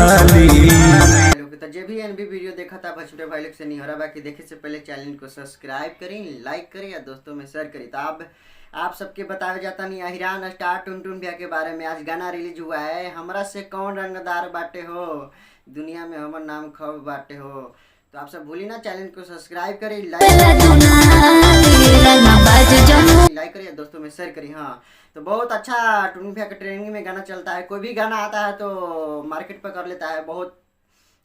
हाली। तो जो भी एनबी वीडियो देखा था छोटे भाई लोग से नहीं हो रहा, बाकी देखे से पहले चैनल को सब्सक्राइब करें, लाइक करें या दोस्तों में शेयर करें। तो आप सबके बताया जाता नहीं हिरान स्टार टुनटुन भैया के बारे में। आज गाना रिलीज हुआ है, हमरा से कौन रंगदार बाटे हो, दुनिया में हमर नाम खब बाटे हो। तो आप सब भूली ना चैनल को सब्सक्राइब करें, लाइक करिए दोस्तों में शेयर करिए। हाँ तो बहुत अच्छा टुनटुन भैया का ट्रेंडिंग में गाना चलता है। कोई भी गाना आता है तो मार्केट पर कर लेता है। बहुत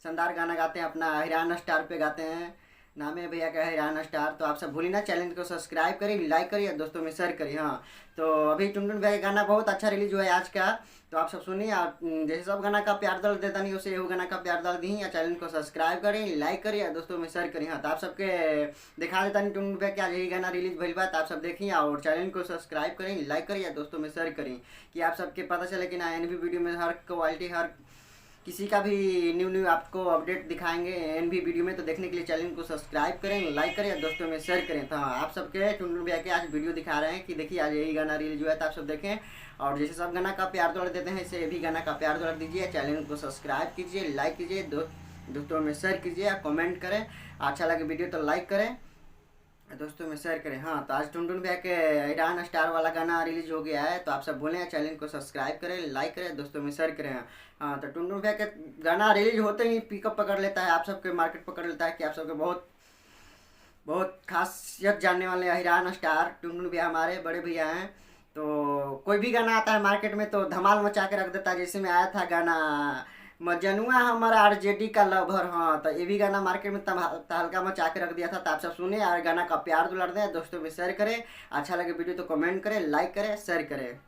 शानदार गाना गाते हैं, अपना हिरान स्टार पे गाते हैं, नाम है भैया का हिरान स्टार। तो आप सब भूलिए ना चैनल को सब्सक्राइब करिए, लाइक करिए, दोस्तों में शेयर करिए। हाँ तो अभी टुनटुन भैया का गाना बहुत अच्छा रिलीज हुआ है आज का, तो आप सब सुनिए। आप जैसे सब गाना का प्यार दल देता नहीं उसे वो गाना का प्यार दल दी, या चैनल को सब्सक्राइब करें, लाइक करिए, दोस्तों में शेयर करिए। हाँ तो आप सबके दिखा देता नहीं टुनटुन भैया क्या यही गाना रिलीज भइल बा। तो आप सब देखिए और चैनल को सब्सक्राइब करें, लाइक करिए, दोस्तों में शेयर करें, कि आप सबके पता चले कि ना एनबी वीडियो में हर क्वालिटी हर किसी का भी न्यू आपको अपडेट दिखाएंगे एनबी वीडियो में। तो देखने के लिए चैनल को सब्सक्राइब करें, लाइक करें, दोस्तों में शेयर करें। तो हाँ आप सबके टुनटुन भैया के आज वीडियो दिखा रहे हैं कि देखिए आज यही गाना रिलीज हुआ है। तो आप सब देखें और जैसे सब गाना का प्यार दुलार देते हैं ऐसे भी गाना का प्यार दुलार दीजिए, चैनल को सब्सक्राइब कीजिए, लाइक कीजिए, दोस्तों में शेयर कीजिए, कमेंट करें, अच्छा लगे वीडियो तो लाइक करें, दोस्तों में शेयर करें। हाँ तो आज टुनटुन भैया के हिरान स्टार वाला गाना रिलीज हो गया है। तो आप सब बोले चैनल को सब्सक्राइब करें, लाइक करें, दोस्तों में शेयर करें। हाँ तो टुनटुन भैया के गाना रिलीज होते ही पिकअप पकड़ लेता है, आप सबके मार्केट पकड़ लेता है कि आप सबके बहुत बहुत खासियत जानने वाले हिरान स्टार टुनटुन भैया हमारे बड़े भैया हैं। तो कोई भी गाना आता है मार्केट में तो धमाल मचा के रख देता है। जैसे में आया था गाना मजनुआ हमारा आरजेडी का लवर, हाँ तो ये भी गाना मार्केट में तहलका मचा के रख दिया था। तो आप सब सुने और गाना का प्यार दुलार दें, दोस्तों में शेयर करें, अच्छा लगे वीडियो तो कमेंट करें, लाइक करें, शेयर करें।